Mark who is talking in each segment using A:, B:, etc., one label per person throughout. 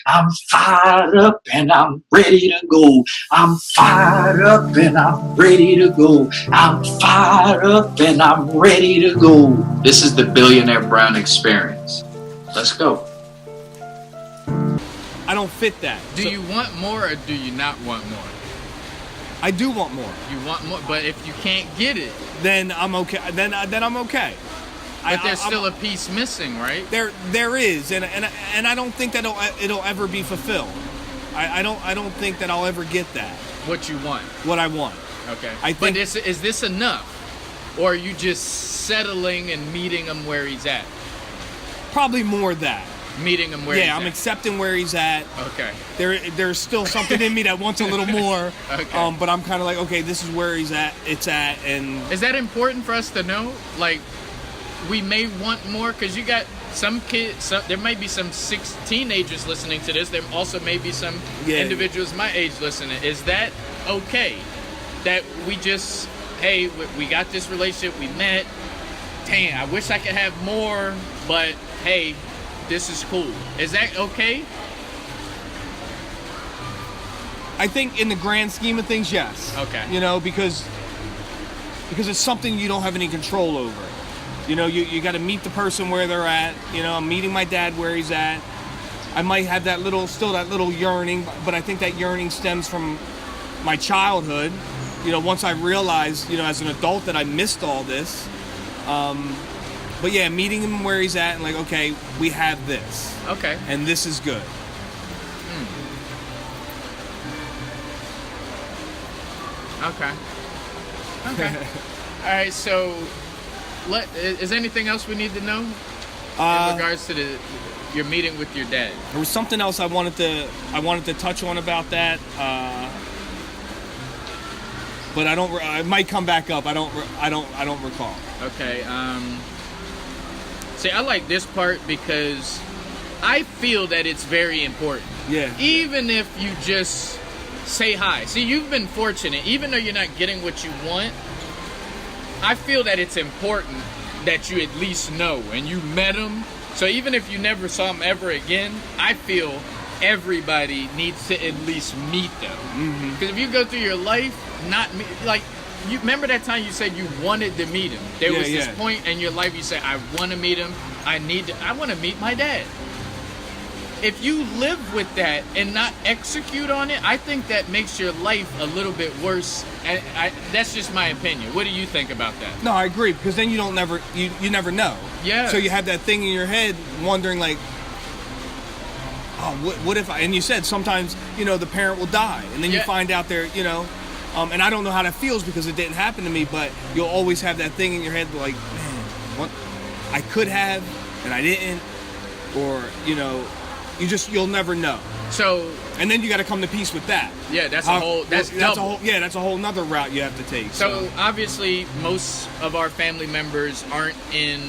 A: I'm fired up and I'm ready to go. I'm fired up and I'm ready to go. I'm fired up and I'm ready to go. This is the Billionaire Brown experience. Let's go.
B: I don't fit that.
C: Do you want more or do you not want more?
B: I do want more.
C: You want more, but if you can't get it,
B: then I'm okay. Then I'm okay.
C: But there's still a piece missing, right?
B: There is, and I don't think that it'll ever be fulfilled. I don't think that I'll ever get that.
C: What you want?
B: What I want.
C: Okay.
B: But
C: is this enough, or are you just settling and meeting him where he's at?
B: Probably more that.
C: Meeting him where he's at.
B: Yeah, I'm accepting where he's at.
C: Okay.
B: There's still something in me that wants a little more.
C: Okay.
B: But I'm kind of like, okay, this is where he's at. It's at, and
C: is that important for us to know? Like, we may want more because you got some kids. There might be some teenagers listening to this. There also may be some individuals my age listening. Is that okay? That we just, hey, we got this relationship, we met. Dang, I wish I could have more, but hey, this is cool. Is that okay?
B: I think in the grand scheme of things, yes.
C: Okay.
B: You know, because it's something you don't have any control over. You know, you got to meet the person where they're at. You know, I'm meeting my dad where he's at. I might have that little yearning, but I think that yearning stems from my childhood. You know, once I realized, you know, as an adult that I missed all this. But yeah, meeting him where he's at and like, okay, we have this.
C: Okay.
B: And this is good.
C: Okay. Okay. All right, so is there anything else we need to know in regards to your meeting with your dad?
B: There was something else I wanted to touch on about that, but I might come back up. I don't recall.
C: Okay. See, I like this part because I feel that it's very important.
B: Yeah.
C: Even if you just say hi. See, you've been fortunate. Even though you're not getting what you want, I feel that it's important that you at least know and you met him. So even if you never saw him ever again, I feel everybody needs to at least meet them. Because if you go through your life not meet, like, you remember that time you said you wanted to meet him. There was this point in your life you said, I want to meet him. I want to meet my dad. If you live with that and not execute on it, I think that makes your life a little bit worse. And that's just my opinion. What do you think about that?
B: No, I agree, because then you never know.
C: Yeah.
B: So you have that thing in your head wondering like, oh, what if and you said sometimes, you know, the parent will die and then you find out they're, you know, and I don't know how that feels because it didn't happen to me, but you'll always have that thing in your head like, man, what I could have and I didn't, or, you know, you'll never know.
C: So,
B: and then you got to come to peace with that.
C: Yeah, that's a whole
B: nother route you have to take.
C: So obviously, most of our family members aren't in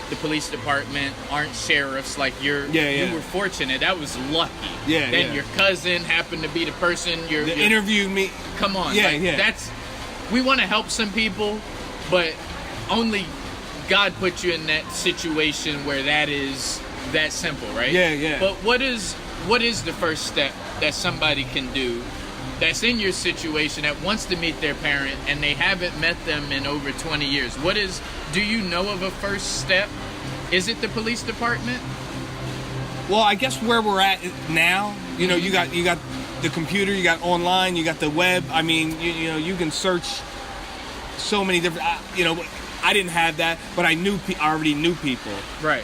C: the police department, aren't sheriffs. Like you were fortunate. That was lucky. Then your cousin happened to be the person you
B: interviewed me.
C: Come on. We want to help some people, but only God put you in that situation where that is that simple, right?
B: Yeah.
C: But what is the first step that somebody can do that's in your situation that wants to meet their parent and they haven't met them in over 20 years? Do you know of a first step? Is it the police department?
B: Well, I guess where we're at now, you know, you got the computer, you got online, you got the web. I mean, you know, you can search so many different, you know, I didn't have that, but I already knew people.
C: Right.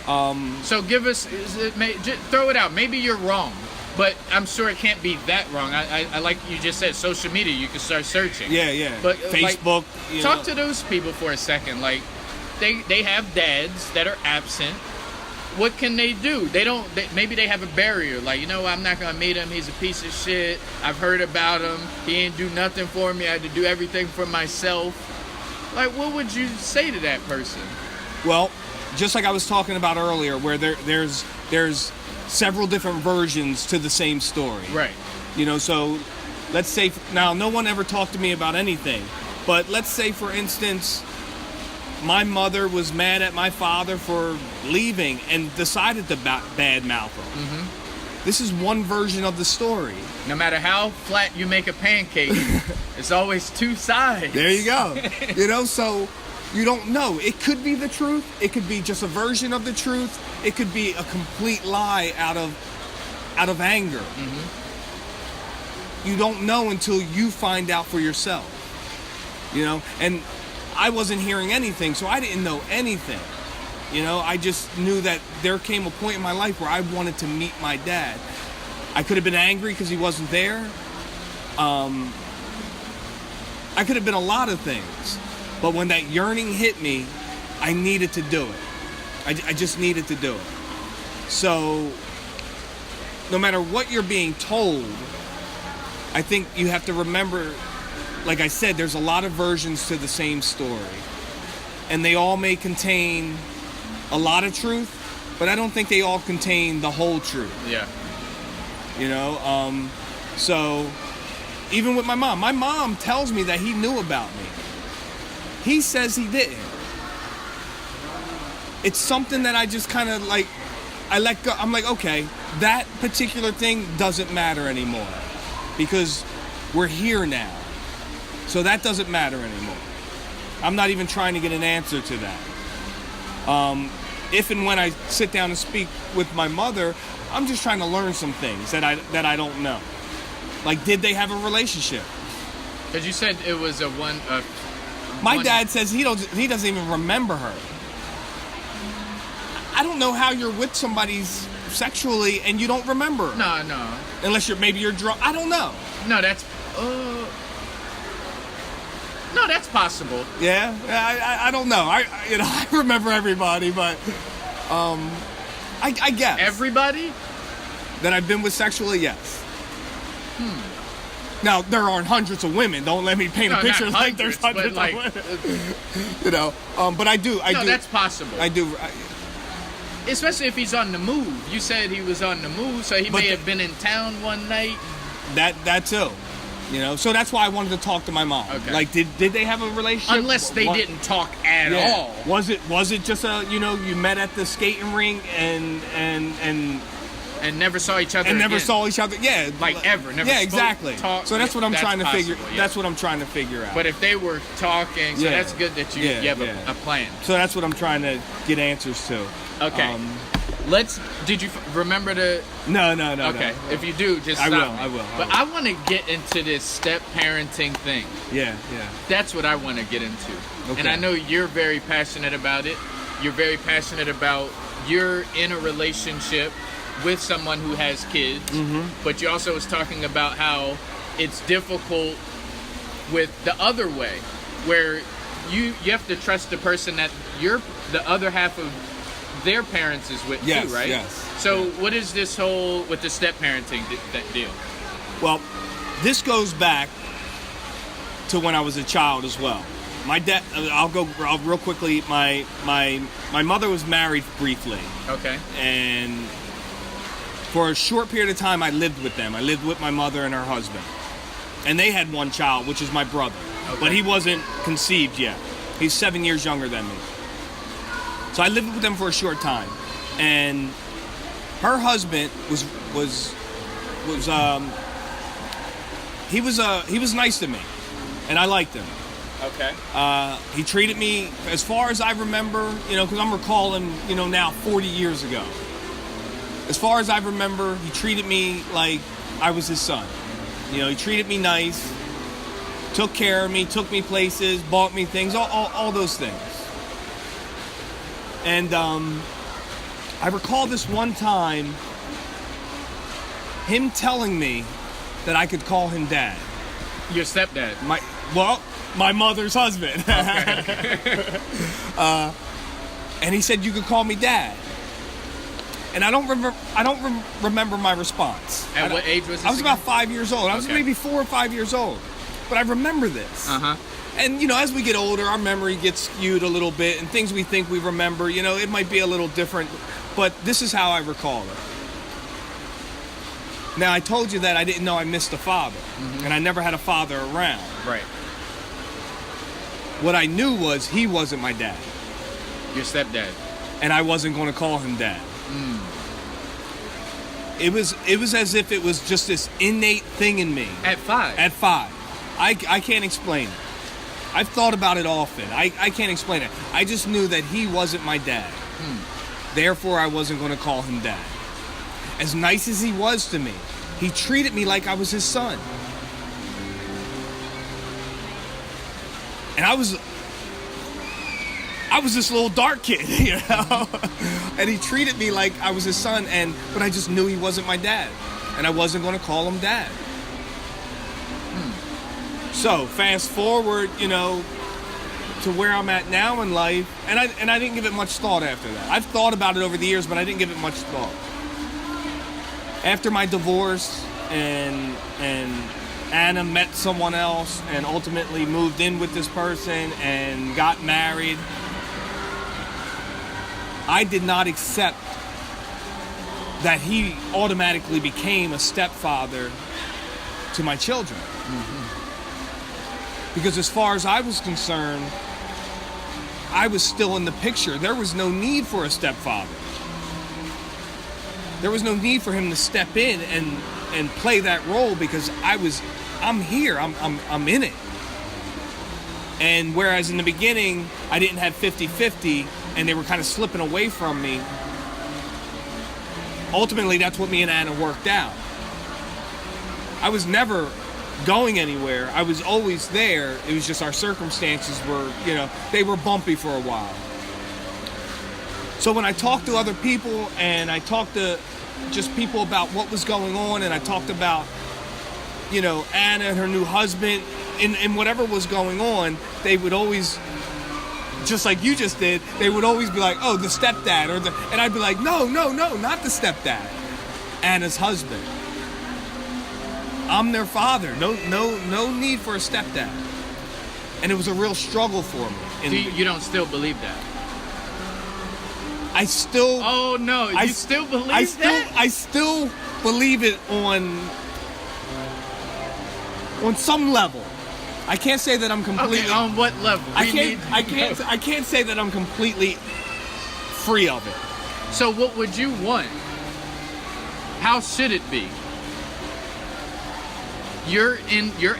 C: So give us, throw it out. Maybe you're wrong, but I'm sure it can't be that wrong. I like you just said, social media, you can start searching.
B: Yeah.
C: But
B: Facebook.
C: Like, talk to those people for a second. Like, they have dads that are absent. What can they do? Maybe they have a barrier. Like, you know, I'm not going to meet him. He's a piece of shit. I've heard about him. He ain't do nothing for me. I had to do everything for myself. Like, what would you say to that person? Well,
B: just like I was talking about earlier, where there's several different versions to the same story.
C: Right.
B: You know, so let's say, now no one ever talked to me about anything, but let's say, for instance, my mother was mad at my father for leaving and decided to badmouth him. This is one version of the story.
C: No matter how flat you make a pancake, it's always two sides.
B: There you go. You know, so you don't know. It could be the truth. It could be just a version of the truth. It could be a complete lie out of anger. You don't know until you find out for yourself. You know, and I wasn't hearing anything, so I didn't know anything. You know, I just knew that there came a point in my life where I wanted to meet my dad. I could have been angry because he wasn't there. I could have been a lot of things. But when that yearning hit me, I needed to do it. I just needed to do it. So, no matter what you're being told, I think you have to remember, like I said, there's a lot of versions to the same story. And they all may contain a lot of truth, but I don't think they all contain the whole truth.
C: Yeah.
B: You know, so even with my mom tells me that he knew about me. He says he didn't. It's something that I just kind of like, I let go. I'm like, okay, that particular thing doesn't matter anymore because we're here now. So that doesn't matter anymore. I'm not even trying to get an answer to that. If and when I sit down and speak with my mother, I'm just trying to learn some things that I don't know. Like, did they have a relationship?
C: Because you said it was a one.
B: My dad says he doesn't even remember her. I don't know how you're with somebody sexually and you don't remember her.
C: No.
B: Unless maybe you're drunk. I don't know.
C: No, that's. No, that's possible.
B: Yeah, I don't know. I remember everybody, but I guess
C: Everybody?
B: that I've been with sexually, yes. Now there aren't hundreds of women. Don't let me paint a picture
C: not
B: like there's hundreds
C: but
B: of women. You know, but I do.
C: No, that's possible.
B: I do.
C: Especially if he's on the move. You said he was on the move, so he may have been in town one night.
B: That too. You know, so that's why I wanted to talk to my mom.
C: Okay.
B: Like, did they have a relationship?
C: Unless they didn't talk at all.
B: Was it just you met at the skating rink and
C: never saw each other.
B: and never
C: again.
B: saw each other? Yeah,
C: Like ever. Never
B: yeah,
C: spoke,
B: exactly.
C: talked.
B: So that's what I'm trying to figure.
C: Possible, yeah.
B: That's what I'm trying to figure out.
C: But if they were talking, so
B: Yeah.
C: that's good that you have a plan.
B: So that's what I'm trying to get answers to.
C: Okay. Did you remember the...
B: No.
C: Okay.
B: No.
C: If you do, just
B: I
C: stop
B: will,
C: me.
B: I will.
C: But I want to get into this step parenting thing.
B: Yeah.
C: That's what I want to get into.
B: Okay.
C: And I know you're very passionate about it. You're very passionate about you're in a relationship with someone who has kids. But you also was talking about how it's difficult with the other way, where you have to trust the person that the other half of their parents is with too, right?
B: Yes.
C: So what is this whole with the step parenting that deal?
B: Well, this goes back to when I was a child as well. My dad. I'll real quickly. My mother was married briefly.
C: Okay.
B: And for a short period of time, I lived with them. I lived with my mother and her husband, and they had one child, which is my brother.
C: Okay.
B: But he wasn't conceived yet. He's 7 years younger than me. So I lived with them for a short time, and her husband was nice to me, and I liked him.
C: Okay.
B: He treated me, as far as I remember, because I'm recalling, now 40 years ago. As far as I remember, he treated me like I was his son. He treated me nice, took care of me, took me places, bought me things, all those things. And I recall this one time, him telling me that I could call him dad.
C: Your stepdad.
B: My mother's husband.
C: Okay.
B: And he said you could call me dad. And I don't remember my response.
C: At what age was this?
B: I was about 5 years old. I was maybe 4 or 5 years old. But I remember this.
C: Uh-huh.
B: And, as we get older, our memory gets skewed a little bit, and things we think we remember, it might be a little different, but this is how I recall it. Now, I told you that I didn't know I missed a father, and I never had a father around.
C: Right.
B: What I knew was he wasn't my dad.
C: Your stepdad.
B: And I wasn't going to call him dad. It was as if it was just this innate thing in me.
C: At 5?
B: At 5. I can't explain it. I've thought about it often. I can't explain it. I just knew that he wasn't my dad. Therefore, I wasn't going to call him dad. As nice as he was to me, he treated me like I was his son. And I was this little dark kid, you know? And he treated me like I was his son, but I just knew he wasn't my dad. And I wasn't going to call him dad. So, fast forward, you know, to where I'm at now in life, and I didn't give it much thought after that. I've thought about it over the years, but I didn't give it much thought. After my divorce and Anna met someone else and ultimately moved in with this person and got married, I did not accept that he automatically became a stepfather to my children. Because as far as I was concerned, I was still in the picture. There was no need for a stepfather. There was no need for him to step in and play that role because I'm here. I'm in it. And whereas in the beginning, I didn't have 50-50 and they were kind of slipping away from me, ultimately that's what me and Anna worked out. I was never going anywhere. I was always there. It was just our circumstances were, you know, they were bumpy for a while. So when I talked to other people and I talked to just people about what was going on and I talked about, you know, Anna and her new husband and whatever was going on, they would always, just like you just did, they would always be like, oh, the stepdad, and I'd be like, no, not the stepdad, Anna's husband. I'm their father. No need for a stepdad. And it was a real struggle for me.
C: You don't still believe that?
B: I still.
C: Oh no! You still believe that?
B: I still believe it on some level. I can't say that I'm completely.
C: Okay, on what level?
B: I can't say that I'm completely free of it.
C: So what would you want? How should it be? You're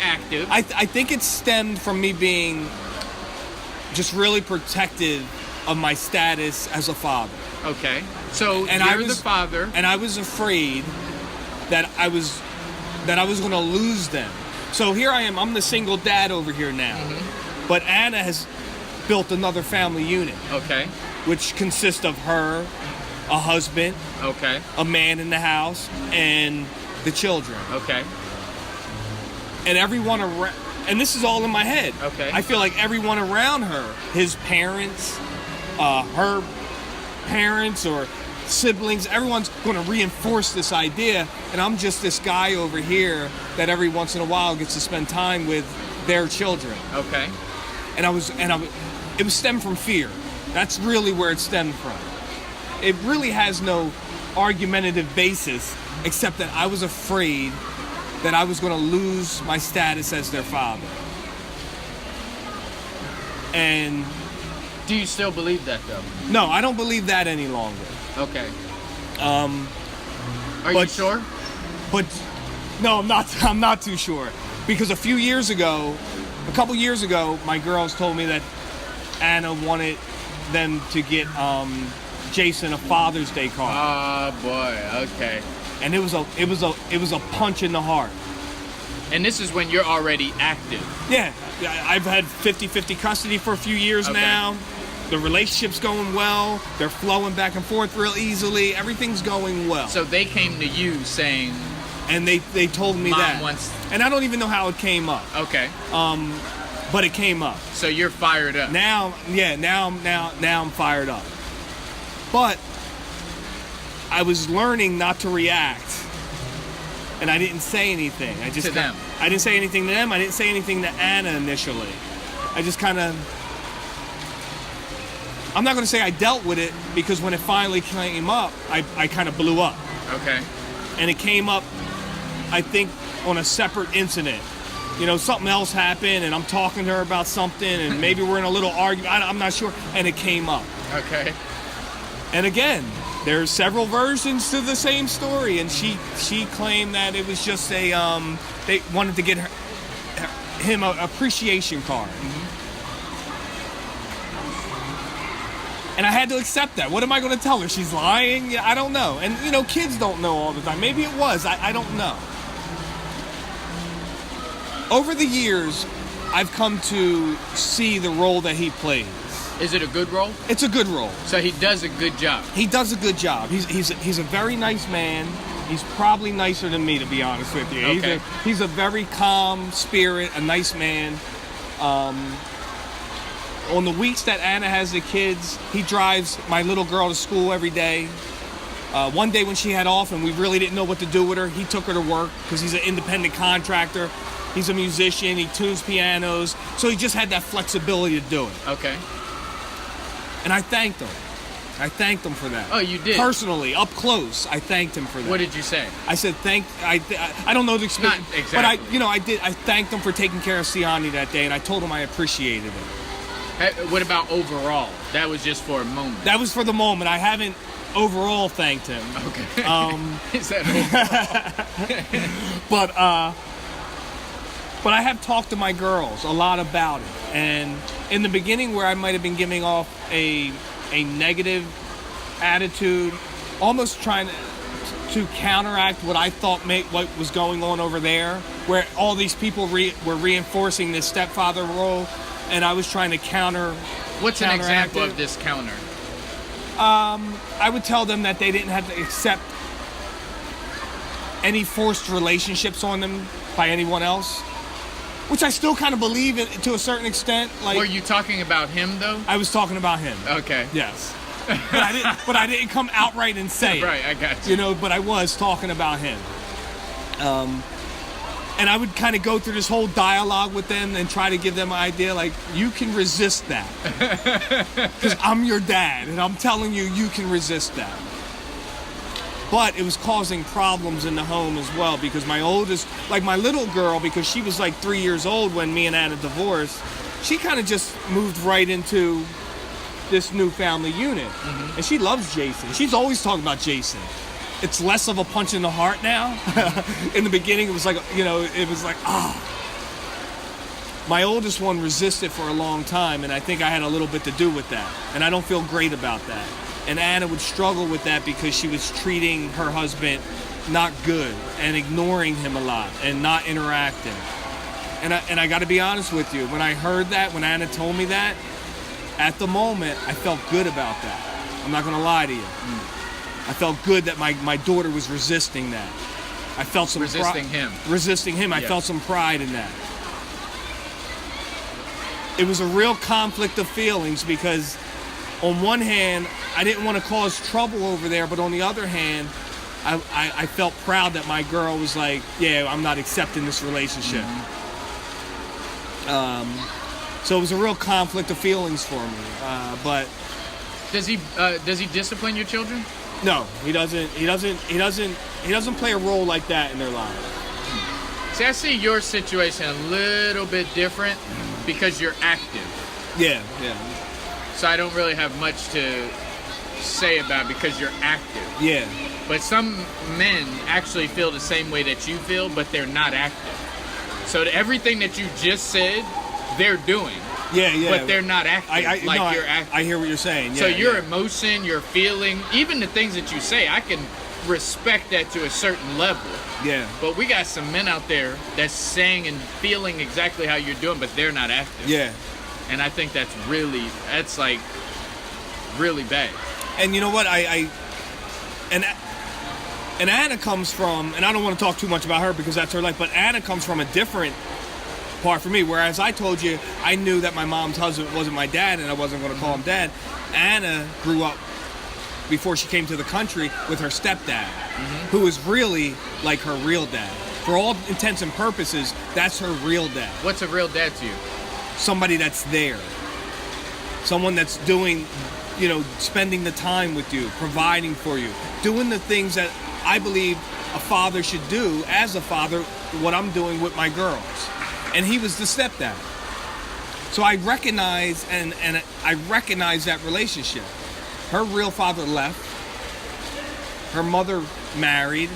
C: active.
B: I think it stemmed from me being just really protective of my status as a father.
C: Okay. So you're the father.
B: And I was afraid that I was going to lose them. So here I am. I'm the single dad over here now. Mm-hmm. But Anna has built another family unit. Okay. Which consists of her, a husband. Okay. A man in the house, and the children. Okay. And everyone around, and this is all in my head. Okay. I feel like everyone around her, his parents, her parents or siblings, everyone's going to reinforce this idea, and I'm just this guy over here that every once in a while gets to spend time with their children. Okay. And it was stemmed from fear. That's really where it stemmed from. It really has no argumentative basis except that I was afraid that I was going to lose my status as their father. And
C: do you still believe that though?
B: No, I don't believe that any longer.
C: Okay. Are you sure?
B: But no, I'm not too sure. Because a couple years ago, my girls told me that Anna wanted them to get Jason a Father's Day card.
C: Oh boy, okay.
B: And it was a punch in the heart.
C: And this is when you're already active.
B: Yeah, I've had 50-50 custody for a few years now. The relationship's going well. They're flowing back and forth real easily. Everything's going well.
C: So they came to you saying...
B: And they told me
C: Mom
B: that.
C: Wants...
B: And I don't even know how it came up.
C: Okay.
B: But it came up.
C: So you're fired up.
B: Now I'm fired up. But I was learning not to react. And I didn't say anything. I didn't say anything to them. I didn't say anything to Anna initially. I just kind of... I'm not going to say I dealt with it, because when it finally came up, I kind of blew up. Okay. And it came up, I think, on a separate incident. You know, something else happened, and I'm talking to her about something, and maybe we're in a little argument. I'm not sure. And it came up.
C: Okay.
B: And again, There's several versions to the same story, and she claimed that it was just a they wanted to get him an appreciation card. And I had to accept that. What am I going to tell her? She's lying? I don't know. And, you know, kids don't know all the time. Maybe it was. I don't know. Over the years, I've come to see the role that he plays.
C: Is it a good role?
B: It's a good role.
C: So he does a good job.
B: He does a good job. He's a very nice man. He's probably nicer than me, to be honest with you.
C: Okay.
B: He's a very calm spirit, a nice man. On the weeks that Anna has the kids, he drives my little girl to school every day. One day when she had off and we really didn't know what to do with her, he took her to work because he's an independent contractor. He's a musician. He tunes pianos. So he just had that flexibility to do it.
C: Okay.
B: And I thanked him. I thanked him for that.
C: Oh, you did?
B: Personally, up close, I thanked him for that.
C: What did you say?
B: I said I don't know the experience,
C: Not exactly.
B: but I thanked him for taking care of Siani that day, and I told him I appreciated it.
C: Hey, what about overall? That was just for a moment.
B: That was for the moment. I haven't overall thanked him.
C: Okay. Is that overall?
B: But I have talked to my girls a lot about it, and in the beginning, where I might have been giving off a negative attitude, almost trying to counteract what I thought what was going on over there, where all these people were reinforcing this stepfather role, and I was trying to counter.
C: What's an example of this counter?
B: I would tell them that they didn't have to accept any forced relationships on them by anyone else, which I still kind of believe in to a certain extent. Like,
C: were you talking about him though?
B: I was talking about him.
C: Okay.
B: Yes. But I didn't come outright and say it.
C: Right, I got you.
B: You know, but I was talking about him. And I would kind of go through this whole dialogue with them and try to give them an idea, like, you can resist that. Because I'm your dad, and I'm telling you, you can resist that. But it was causing problems in the home as well, because my oldest, like my little girl, because she was like 3 years old when me and Anna divorced, she kind of just moved right into this new family unit. Mm-hmm. And she loves Jason. She's always talking about Jason. It's less of a punch in the heart now. In the beginning, it was like, you know, it was like, My oldest one resisted for a long time, and I think I had a little bit to do with that. And I don't feel great about that. And Anna would struggle with that because she was treating her husband not good and ignoring him a lot and not interacting. And I got to be honest with you, when I heard that, when Anna told me that, at the moment, I felt good about that. I'm not going to lie to you. I felt good that my daughter was resisting that. I felt some
C: resisting him.
B: I felt some pride in that. It was a real conflict of feelings because on one hand, I didn't want to cause trouble over there, but on the other hand, I felt proud that my girl was like, yeah, I'm not accepting this relationship. Mm-hmm. So it was a real conflict of feelings for me. But
C: does he discipline your children?
B: No, he doesn't. He doesn't play a role like that in their lives.
C: See, I see your situation a little bit different because you're active.
B: Yeah.
C: So I don't really have much to say about it because you're active.
B: Yeah.
C: But some men actually feel the same way that you feel, but they're not active. So everything that you just said, they're doing.
B: Yeah.
C: But they're not active you're active.
B: I hear what you're saying. Yeah,
C: so your emotion, your feeling, even the things that you say, I can respect that to a certain level.
B: Yeah.
C: But we got some men out there that's saying and feeling exactly how you're doing, but they're not active.
B: Yeah.
C: And I think that's really bad.
B: And you know what? And Anna comes from, and I don't want to talk too much about her because that's her life, but Anna comes from a different part for me. Whereas I told you, I knew that my mom's husband wasn't my dad and I wasn't going to call him dad. Anna grew up before she came to the country with her stepdad, who was really like her real dad. For all intents and purposes, that's her real dad.
C: What's a real dad to you?
B: Somebody that's there. Someone that's doing, you know, spending the time with you, providing for you, doing the things that I believe a father should do as a father, what I'm doing with my girls. And he was the stepdad. So I recognize and I recognize that relationship. Her real father left, her mother married,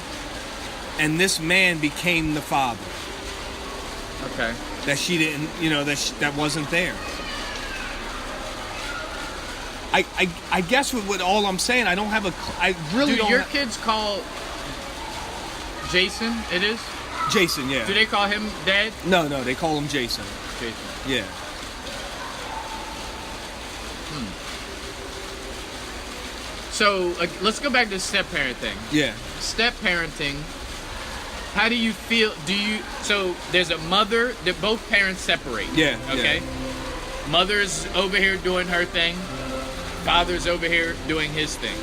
B: and this man became the father.
C: Okay.
B: That she didn't, that wasn't there. I guess with all I'm saying, I don't have I really don't.
C: Do your kids call Jason? It is
B: Jason, yeah.
C: Do they call him Dad?
B: No, they call him Jason.
C: Jason.
B: Yeah.
C: So let's go back to the step-parent thing.
B: Yeah.
C: Step-parenting. How do you feel? So there's a mother that both parents separate.
B: Yeah.
C: Okay.
B: Yeah.
C: Mother's over here doing her thing. Father's over here doing his thing.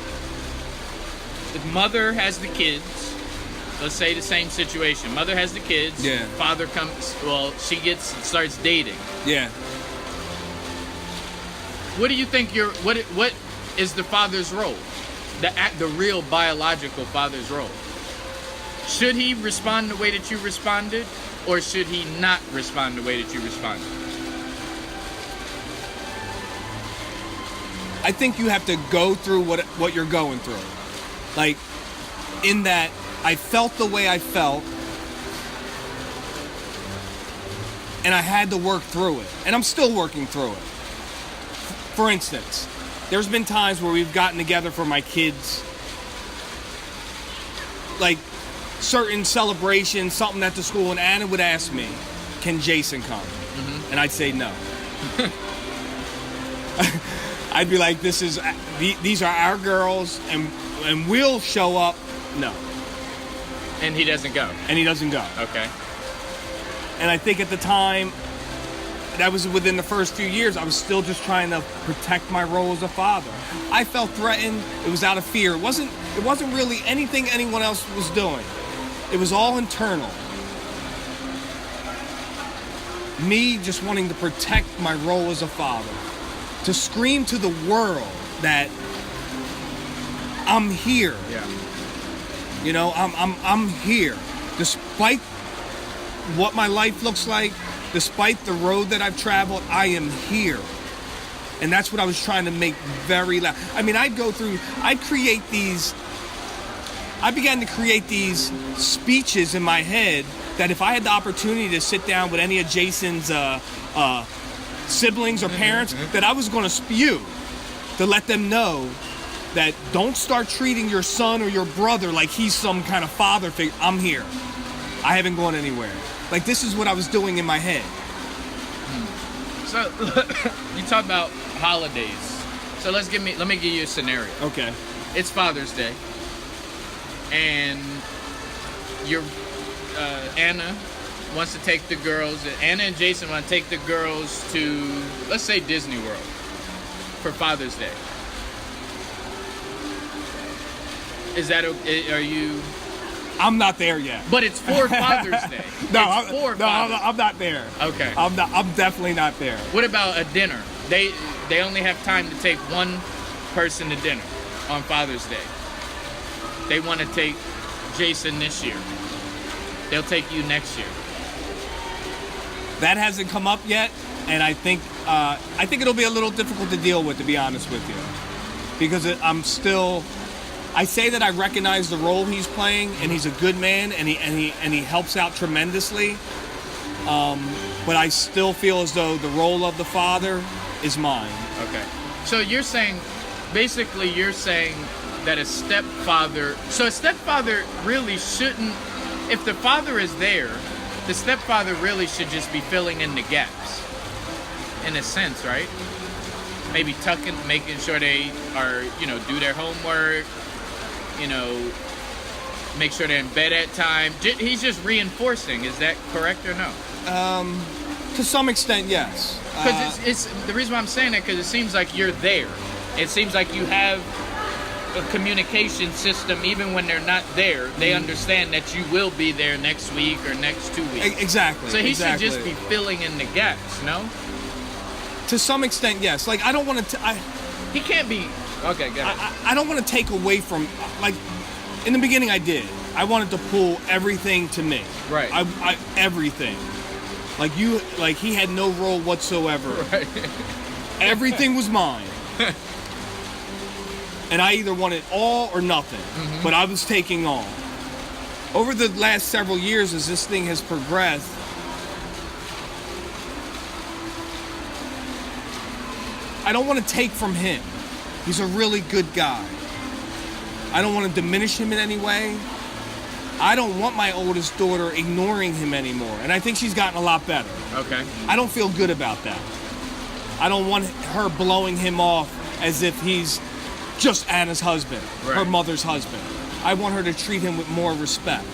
C: The mother has the kids. Let's say the same situation. Mother has the kids.
B: Yeah.
C: Father comes. Well, starts dating.
B: Yeah.
C: What do you think what is the father's role? The real biological father's role. Should he respond the way that you responded, or should he not respond the way that you responded?
B: I think you have to go through what you're going through. Like, in that I felt the way I felt, and I had to work through it. And I'm still working through it. For instance, there's been times where we've gotten together for my kids, like certain celebrations, something at the school, and Anna would ask me, can Jason come? Mm-hmm. And I'd say no. I'd be like, these are our girls, and we'll show up. No.
C: And he doesn't go.
B: Okay. And I think at the time, that was within the first few years, I was still just trying to protect my role as a father. I felt threatened. It was out of fear. It wasn't really anything anyone else was doing. It was all internal. Me just wanting to protect my role as a father. To scream to the world that I'm here.
C: Yeah.
B: I'm here. Despite what my life looks like, despite the road that I've traveled, I am here. And that's what I was trying to make very loud. I mean, I began to create these speeches in my head that if I had the opportunity to sit down with any of Jason's siblings or parents, that I was going to spew to let them know that don't start treating your son or your brother like he's some kind of father figure. I'm here. I haven't gone anywhere. Like, this is what I was doing in my head.
C: So, you talk about holidays. So let me give you a scenario.
B: Okay.
C: It's Father's Day. And your Anna wants to take the girls. Anna and Jason want to take the girls to, let's say, Disney World for Father's Day. Is that okay? Are you?
B: I'm not there yet.
C: But it's for Father's Day.
B: I'm not there.
C: Okay.
B: I'm definitely not there.
C: What about a dinner? They only have time to take one person to dinner on Father's Day. They want to take Jason this year. They'll take you next year.
B: That hasn't come up yet, and I think it'll be a little difficult to deal with, to be honest with you, because I say that I recognize the role he's playing, and he's a good man, and he helps out tremendously. But I still feel as though the role of the father is mine.
C: Okay. So you're saying that a stepfather really shouldn't, if the father is there, the stepfather really should just be filling in the gaps, in a sense, right? Maybe making sure they are, do their homework, make sure they're in bed at time. He's just reinforcing. Is that correct or no?
B: To some extent, yes.
C: Because it's the reason why I'm saying that, because it seems like you're there. It seems like you have a communication system. Even when they're not there, they understand that you will be there next week or next 2 weeks.
B: Exactly.
C: So he should just be filling in the gaps, no?
B: To some extent, yes. Like, I don't want to...
C: He can't be... Okay, go ahead.
B: I don't want to take away from... Like, in the beginning I did. I wanted to pull everything to me.
C: Right.
B: Everything. Like, he had no role whatsoever.
C: Right.
B: Everything was mine. And I either wanted all or nothing, but I was taking all. Over the last several years, as this thing has progressed, I don't want to take from him. He's a really good guy. I don't want to diminish him in any way. I don't want my oldest daughter ignoring him anymore. And I think she's gotten a lot better.
C: Okay.
B: I don't feel good about that. I don't want her blowing him off as if he's just Anna's husband, her mother's husband. I want her to treat him with more respect.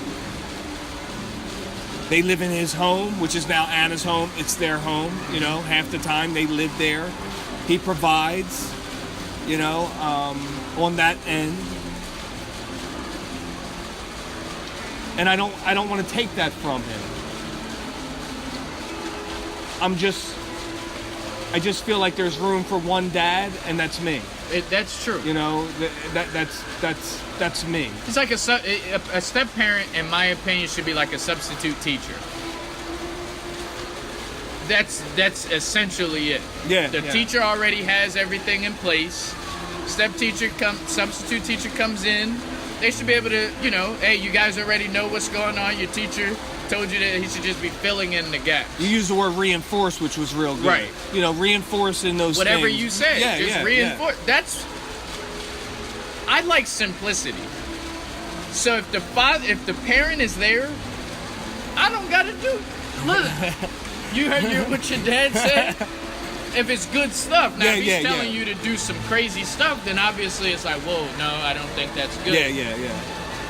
B: They live in his home, which is now Anna's home. It's their home, you know, half the time they live there. He provides, you know, on that end. And I don't want to take that from him. I just feel like there's room for one dad, and that's me.
C: That's true.
B: You know, that's me.
C: It's like a step parent, in my opinion, should be like a substitute teacher. That's essentially it.
B: Yeah.
C: The teacher already has everything in place. Substitute teacher comes in. They should be able to, you know, hey, you guys already know what's going on. Your teacher told you that he should just be filling in the gaps.
B: You used the word reinforce, which was real good.
C: Right.
B: You know, reinforcing those
C: whatever
B: things.
C: You say. Just reinforce.
B: Yeah.
C: I like simplicity. So if the parent is there, I don't gotta do. Look, you heard what your dad said. If it's good stuff, now if he's telling you to do some crazy stuff, then obviously it's like, whoa, no, I don't think that's good.
B: Yeah.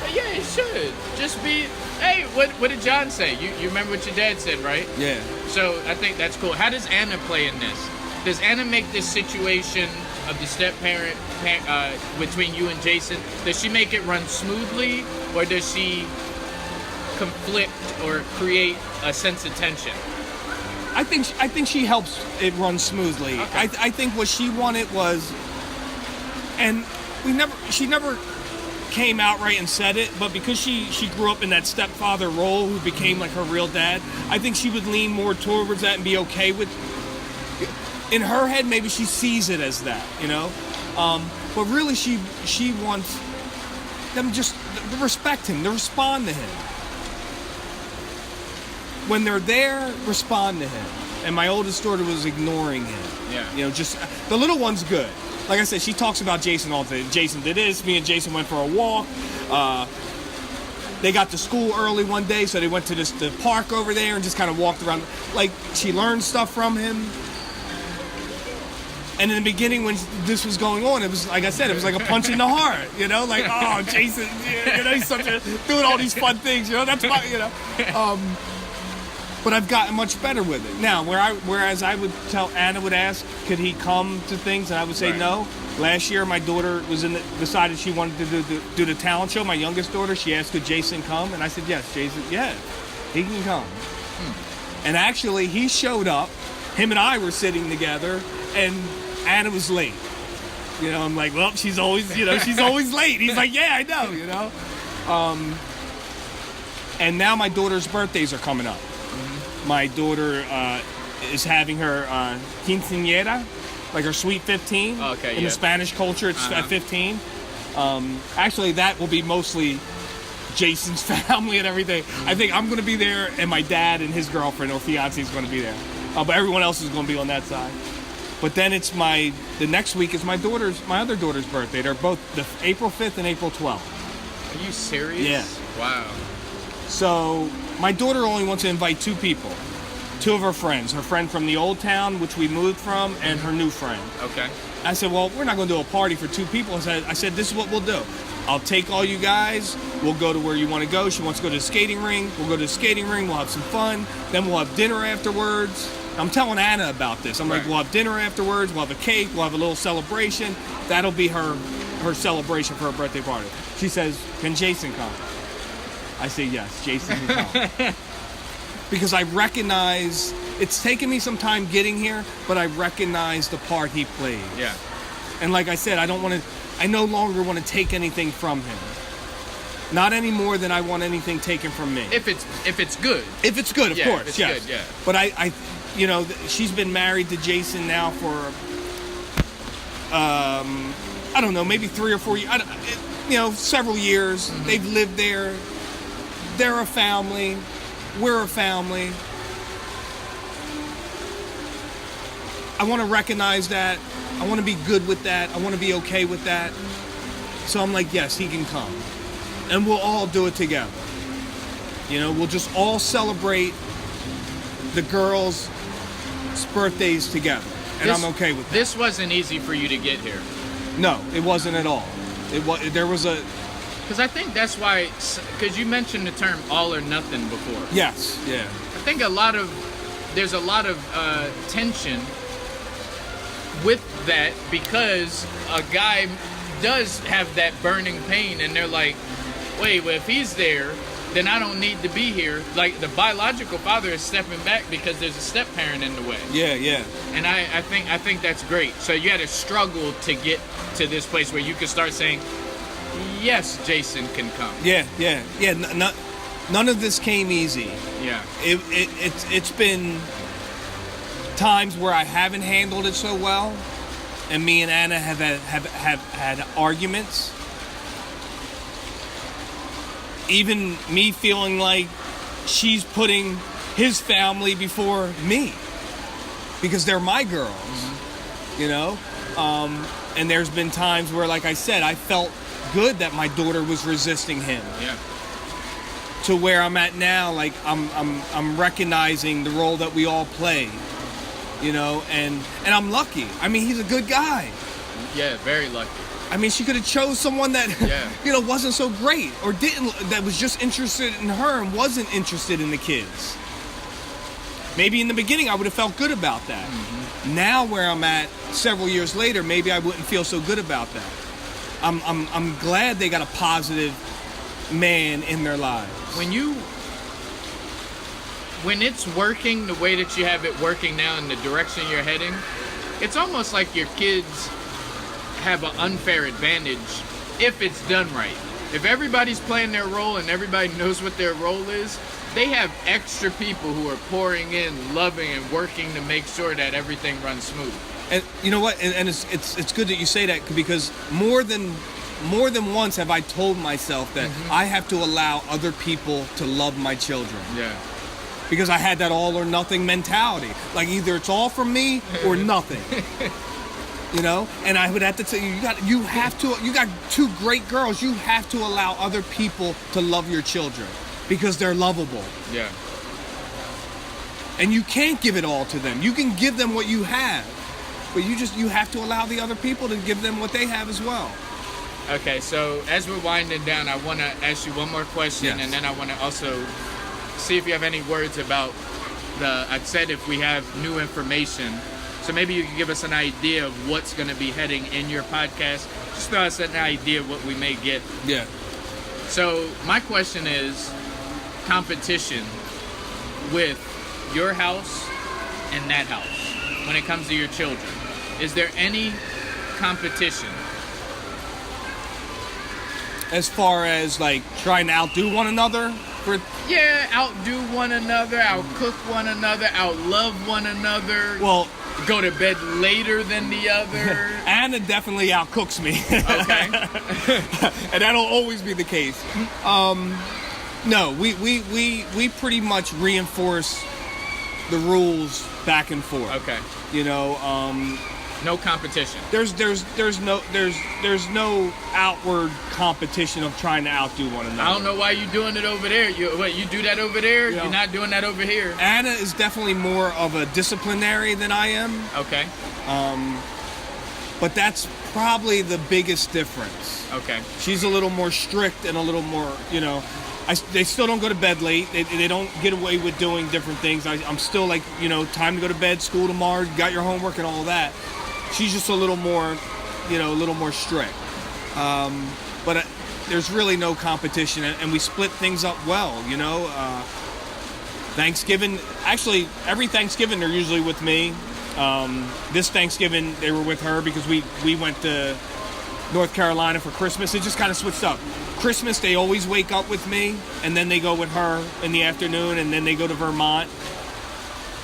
C: But yeah, it should just be. Hey, what did John say? You remember what your dad said, right?
B: Yeah.
C: So I think that's cool. How does Anna play in this? Does Anna make this situation of the step-parent between you and Jason, does she make it run smoothly, or does she conflict or create a sense of tension?
B: I think she helps it run smoothly.
C: Okay.
B: I think what she wanted was, and she never came outright and said it, but because she grew up in that stepfather role who became like her real dad, I think she would lean more towards that and be okay with. In her head, maybe she sees it as that, you know, but really she wants them just to respect him, to respond to him. When they're there, respond to him. And my oldest daughter was ignoring him.
C: Yeah.
B: You know, just the little one's good. Like I said, she talks about Jason all the time. Jason did this. Me and Jason went for a walk. They got to school early one day, so they went to the park over there and just kind of walked around. Like, she learned stuff from him. And in the beginning, when this was going on, it was, like I said, it was like a punch in the heart, you know? Like, oh, Jason, you know, he's doing all these fun things, you know? That's my, you know. But I've gotten much better with it. Now, whereas I would tell, Anna would ask, could he come to things? And I would say no. Last year, my daughter decided she wanted to do the talent show. My youngest daughter, she asked, could Jason come? And I said, yes, Jason, yeah, he can come. And actually, he showed up. Him and I were sitting together, and Anna was late. You know, I'm like, well, she's always late. He's like, yeah, I know, you know. And now my daughter's birthdays are coming up. My daughter is having her quinceañera, like her sweet 15.
C: Okay,
B: in the Spanish culture, it's at 15. Actually, that will be mostly Jason's family and everything. I think I'm going to be there, and my dad and his girlfriend or fiance is going to be there. But everyone else is going to be on that side. But then it's the next week is my other daughter's birthday. They're both the April 5th and April 12th.
C: Are you serious?
B: Yeah.
C: Wow.
B: So my daughter only wants to invite two people. Two of her friends. Her friend from the old town, which we moved from, and her new friend.
C: Okay.
B: I said, well, we're not going to do a party for two people. I said, this is what we'll do. I'll take all you guys. We'll go to where you want to go. She wants to go to the skating ring. We'll go to the skating ring. We'll have some fun. Then we'll have dinner afterwards. I'm telling Anna about this. I'm like, we'll have dinner afterwards. We'll have a cake. We'll have a little celebration. That'll be her celebration for her birthday party. She says, can Jason come? I say, yes, Jason can come. Because I recognize, it's taken me some time getting here, but I recognize the part he played.
C: Yeah.
B: And like I said, I no longer want to take anything from him. Not any more than I want anything taken from me.
C: If it's good.
B: If it's good, of course,
C: if it's
B: yes.
C: good, yeah.
B: But I, you know, she's been married to Jason now for I don't know, maybe 3 or 4 years, several years.
C: Mm-hmm.
B: They've lived there. They're a family. We're a family. I want to recognize that. I want to be good with that. I want to be okay with that. So I'm like, yes, he can come. And we'll all do it together. We'll just all celebrate the girls' birthdays together. And I'm okay with that.
C: This wasn't easy for you to get here.
B: No, it wasn't at all. There was a...
C: Because I think that's why, because you mentioned the term all or nothing before.
B: Yes, yeah.
C: I think there's a lot of tension with that, because a guy does have that burning pain, and they're like, wait, well, if he's there, then I don't need to be here. Like, the biological father is stepping back because there's a step parent in the way.
B: Yeah.
C: And I think that's great. So you had to struggle to get to this place where you could start saying, yes, Jason can come.
B: Yeah. None of this came easy.
C: Yeah.
B: It's been times where I haven't handled it so well, and me and Anna have had arguments. Even me feeling like she's putting his family before me because they're my girls, and there's been times where, like I said, I felt good that my daughter was resisting him.
C: Yeah.
B: To where I'm at now, like I'm recognizing the role that we all play, and I'm lucky. I mean, he's a good guy.
C: Yeah, very lucky.
B: I mean, she could have chose someone that, wasn't so great, or that was just interested in her and wasn't interested in the kids. Maybe in the beginning I would have felt good about that. Mm-hmm. Now where I'm at several years later, maybe I wouldn't feel so good about that. I'm glad they got a positive man in their lives.
C: When it's working the way that you have it working now in the direction you're heading, it's almost like your kids have an unfair advantage if it's done right. If everybody's playing their role and everybody knows what their role is, they have extra people who are pouring in, loving, and working to make sure that everything runs smooth.
B: And you know what? And it's good that you say that, because more than once have I told myself that I have to allow other people to love my children. Yeah. Because I had that all or nothing mentality. Like, either it's all from me or nothing. And I would have to tell you, you got 2 great girls. You have to allow other people to love your children because they're lovable.
C: Yeah.
B: And you can't give it all to them. You can give them what you have, but you have to allow the other people to give them what they have as well.
C: Okay, so as we're winding down, I want to ask you one more question,
B: yes.
C: And then I want to also see if you have any words about I said if we have new information. So maybe you can give us an idea of what's going to be heading in your podcast. Just throw us an idea of what we may get.
B: Yeah.
C: So my question is competition with your house and that house when it comes to your children. Is there any competition?
B: As far as, like, trying to outdo one another?
C: Yeah, outdo one another, outcook one another, outlove one another.
B: Well,
C: go to bed later than the other.
B: Anna definitely outcooks me.
C: Okay.
B: And that'll always be the case. No, we pretty much reinforce the rules back and forth.
C: Okay.
B: No
C: competition.
B: There's no outward competition of trying to outdo one another.
C: I don't know why you're doing it over there. You do that over there? You're not doing that over here.
B: Anna is definitely more of a disciplinary than I am.
C: Okay.
B: But that's probably the biggest difference.
C: Okay.
B: She's a little more strict and a little more, they still don't go to bed late. They don't get away with doing different things. I'm still like, time to go to bed, school tomorrow, you got your homework and all that. She's just a little more, strict. But there's really no competition, and we split things up well, Thanksgiving, actually, every Thanksgiving they're usually with me. This Thanksgiving they were with her because we went to North Carolina for Christmas. It just kind of switched up. Christmas, they always wake up with me, and then they go with her in the afternoon, and then they go to Vermont.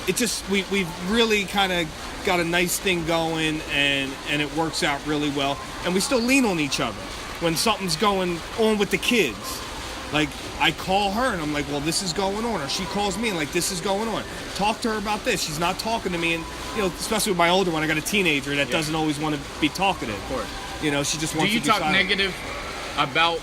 B: it just we've really kind of got a nice thing going, and it works out really well. And we still lean on each other when something's going on with the kids. Like, I call her and I'm like, well, this is going on. Or she calls me and like, this is going on. Talk to her about this. She's not talking to me. And, you know, especially with my older one, I got a teenager that doesn't always want to be talkative.
C: Of course.
B: You know, she just wants to be
C: Do you talk
B: silent.
C: negative about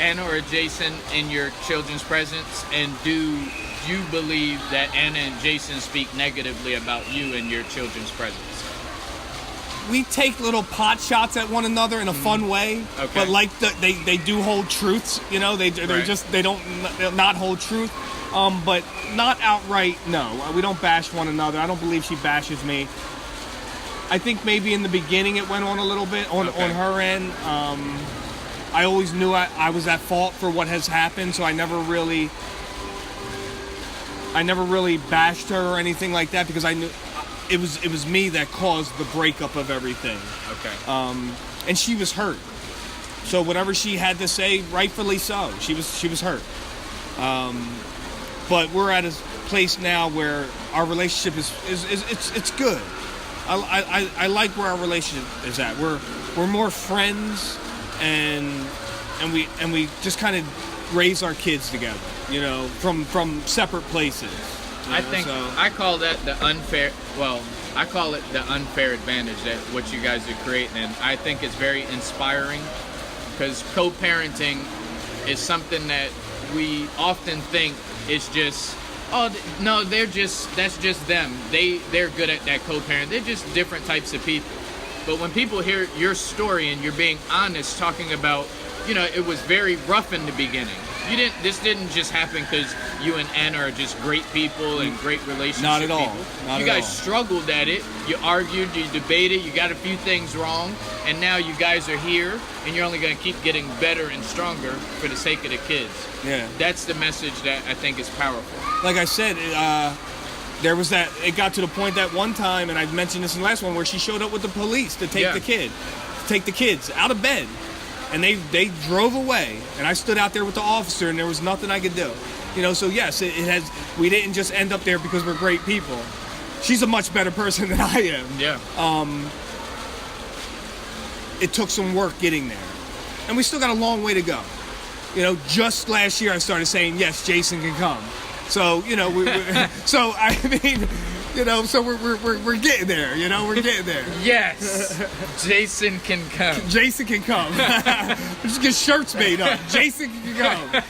C: Anna or Jason in your children's presence? And do you believe that Anna and Jason speak negatively about you in your children's presence?
B: We take little pot shots at one another in a fun way,
C: Okay.
B: but like they do hold truths, you know. They don't not hold truth, but not outright. No, we don't bash one another. I don't believe she bashes me. I think maybe in the beginning it went on a little bit on her end. I always knew I was at fault for what has happened, so I never really bashed her or anything like that, because I knew it was me that caused the breakup of everything.
C: Okay.
B: And she was hurt. So whatever she had to say, rightfully so. She was hurt. But we're at a place now where our relationship is good. I like where our relationship is at. We're more friends, and we just kind of raise our kids together, you know, from separate places.
C: I think I call that the unfair. Well, I call it the unfair advantage that what you guys are creating, and I think it's very inspiring, because co-parenting is something that we often think is just, oh no, that's just them. They're good at that co-parent. They're just different types of people. But when people hear your story and you're being honest, talking about, you know, it was very rough in the beginning. This didn't just happen because you and Anna are just great people and great relationship
B: Not at all.
C: people.
B: Not
C: you
B: at
C: guys
B: all.
C: struggled at it. You argued, you debated, you got a few things wrong, and now you guys are here, and you're only going to keep getting better and stronger for the sake of the kids.
B: Yeah.
C: That's the message that I think is powerful.
B: Like I said, there was that. It got to the point that one time, and I mentioned this in the last one, where she showed up with the police to take the kids out of bed. And they drove away, and I stood out there with the officer, and there was nothing I could do. You know, so yes, it has. We didn't just end up there because we're great people. She's a much better person than I am.
C: Yeah.
B: It took some work getting there, and we still got a long way to go. You know, just last year I started saying, yes, Jason can come. So, you know, so I mean, you know, so we're getting there. You know, we're getting there.
C: Yes, Jason can come.
B: Jason can come. Just get shirts made up. Jason can come.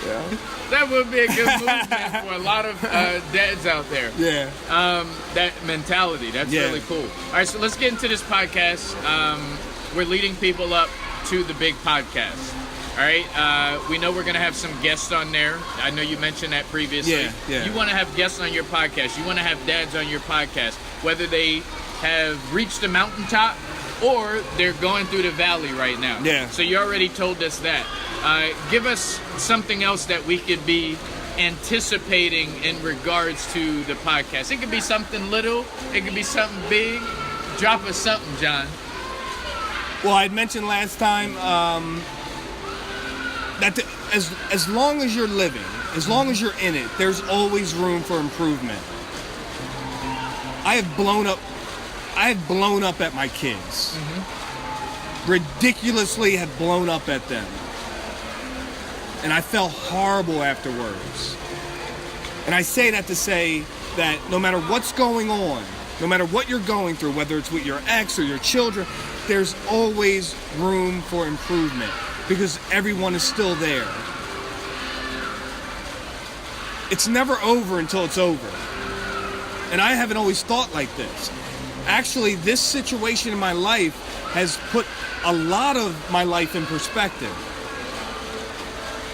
B: Yeah.
C: That would be a good movement for a lot of dads out there.
B: Yeah.
C: That mentality. That's really cool. All right, so let's get into this podcast. We're leading people up to the big podcast. All right, we know we're going to have some guests on there. I know you mentioned that previously.
B: Yeah.
C: You want to have guests on your podcast. You want to have dads on your podcast, whether they have reached the mountaintop or they're going through the valley right now.
B: Yeah.
C: So you already told us that. Give us something else that we could be anticipating in regards to the podcast. It could be something little. It could be something big. Drop us something, John.
B: Well, I'd mentioned last time that as long as you're living, as long as you're in it, there's always room for improvement. I have blown up at my kids. Ridiculously have blown up at them. And I felt horrible afterwards. And I say that to say that no matter what's going on, no matter what you're going through, whether it's with your ex or your children, there's always room for improvement, because everyone is still there. It's never over until it's over. And I haven't always thought like this. Actually, this situation in my life has put a lot of my life in perspective,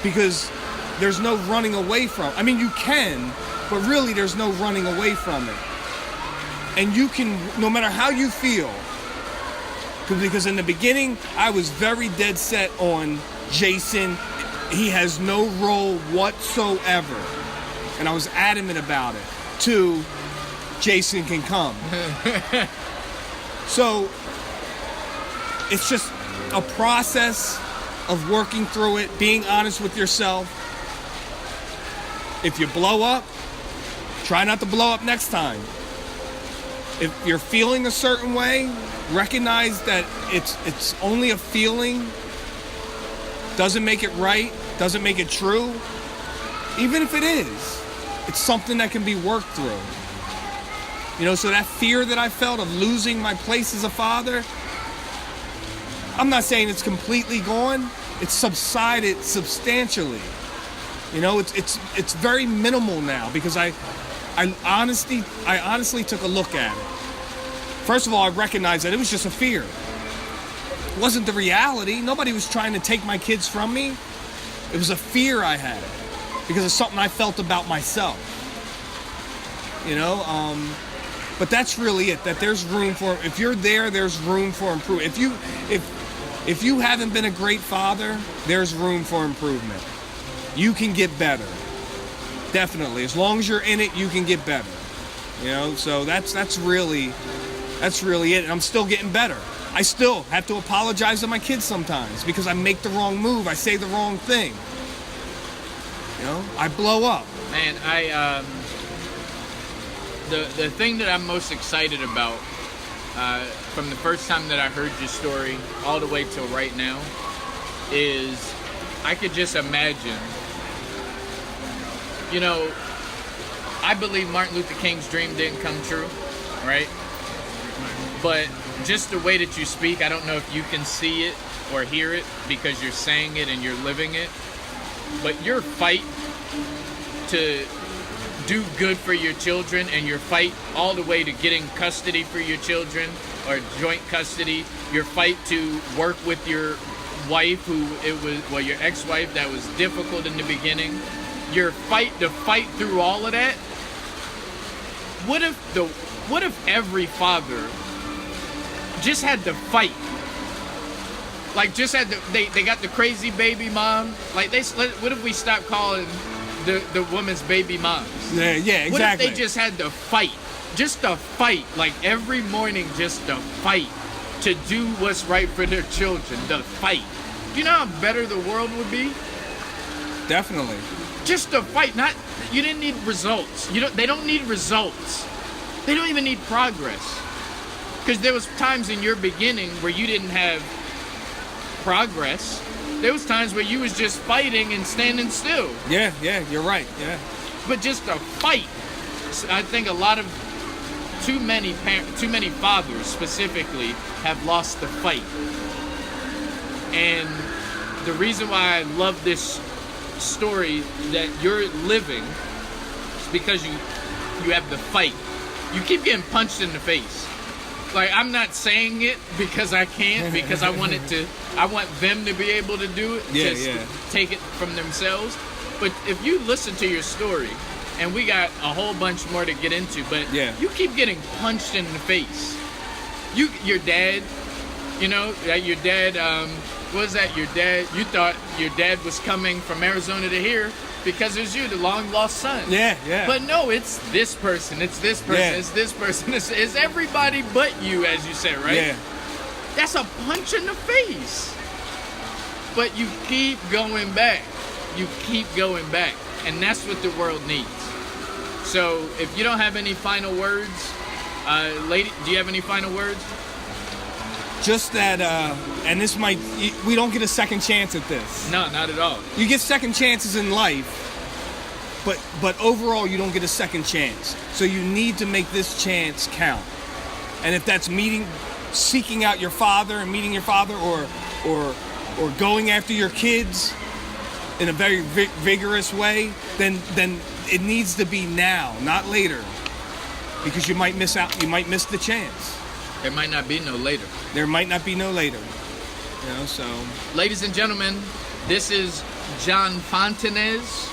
B: because there's no running away from it. I mean, you can, but really there's no running away from it. And you can, no matter how you feel, because in the beginning, I was very dead set on Jason. He has no role whatsoever. And I was adamant about it. To Jason can come. So it's just a process of working through it, being honest with yourself. If you blow up, try not to blow up next time. If you're feeling a certain way, recognize that it's only a feeling. Doesn't make it right, doesn't make it true. Even if it is, it's something that can be worked through. You know, so that fear that I felt of losing my place as a father, I'm not saying it's completely gone. It's subsided substantially. You know, it's very minimal now because I honestly took a look at it. First of all, I recognized that it was just a fear. It wasn't the reality. Nobody was trying to take my kids from me. It was a fear I had because of something I felt about myself. You know, but that's really it. That there's room for, if you're there, there's room for improvement. If you haven't been a great father, there's room for improvement. You can get better. Definitely. As long as you're in it, you can get better. You know, so that's really it. And I'm still getting better. I still have to apologize to my kids sometimes because I make the wrong move. I say the wrong thing. You know, I blow up.
C: Man, the thing that I'm most excited about from the first time that I heard your story all the way till right now is I could just imagine, you know, I believe Martin Luther King's dream didn't come true, right? But just the way that you speak, I don't know if you can see it or hear it because you're saying it and you're living it, but your fight to do good for your children and your fight all the way to getting custody for your children or joint custody, your fight to work with your wife your ex-wife that was difficult in the beginning, your fight to fight through all of that. What if every father just had to fight? Like just had to, they got the crazy baby mom. Like what if we stop calling the woman's baby moms?
B: Yeah, exactly.
C: What if they just had to fight? Just to fight, like every morning, just to fight to do what's right for their children. To fight. Do you know how better the world would be?
B: Definitely.
C: Just to fight. You didn't need results. They don't need results. They don't even need progress. Because there was times in your beginning where you didn't have progress. There was times where you was just fighting and standing still.
B: Yeah, you're right. Yeah.
C: But just to fight. I think too many fathers specifically have lost the fight. And the reason why I love this story that you're living is because you have the fight. You keep getting punched in the face. Like, I'm not saying it because I can't, because I want them to be able to do it, to take it from themselves. But if you listen to your story, and we got a whole bunch more to get into, but you keep getting punched in the face. Your dad, your dad, what was that? Your dad, you thought your dad was coming from Arizona to here because it was you, the long lost son.
B: Yeah.
C: But no, it's this person, it's this person, it's this person, it's everybody but you, as you said, right?
B: Yeah.
C: That's a punch in the face. But you keep going back. You keep going back. And that's what the world needs. So if you don't have any final words, lady, do you have any final words?
B: Just that, and this we don't get a second chance at this.
C: No, not at all.
B: You get second chances in life, but overall you don't get a second chance. So you need to make this chance count. And if that's seeking out your father and meeting your father, or going after your kids in a very vigorous way, then it needs to be now, not later, because you might miss out. You might miss the chance.
C: There might not be no later.
B: There might not be no later. So.
C: Ladies and gentlemen, this is John Fontanez,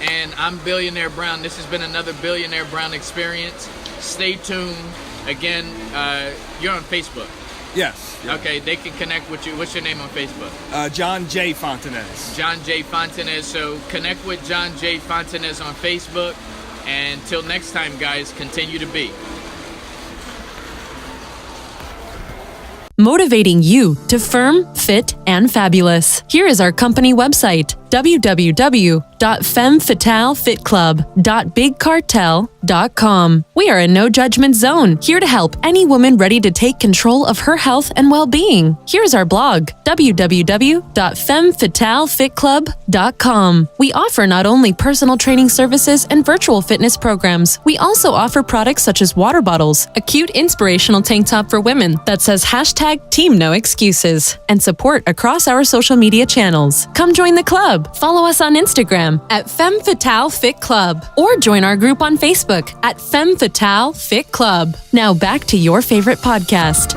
C: and I'm Billionaire Brown. This has been another Billionaire Brown experience. Stay tuned. Again, you're on Facebook.
B: Yes.
C: Okay, they can connect with you. What's your name on Facebook?
B: John J. Fontanez.
C: John J. Fontanez. So connect with John J. Fontanez on Facebook. And until next time, guys, continue to be.
D: Motivating you to firm, fit, and fabulous. Here is our company website, www.femmefatalefitclub.bigcartel.com. We are a no-judgment zone, here to help any woman ready to take control of her health and well-being. Here's our blog, www.femmefatalefitclub.com. We offer not only personal training services and virtual fitness programs, we also offer products such as water bottles, a cute inspirational tank top for women that says #TeamNoExcuses, and support across our social media channels. Come join the club. Follow us on Instagram at Femme Fatale Fit Club, or join our group on Facebook at Femme Fatale Fit Club. Now back to your favorite podcast.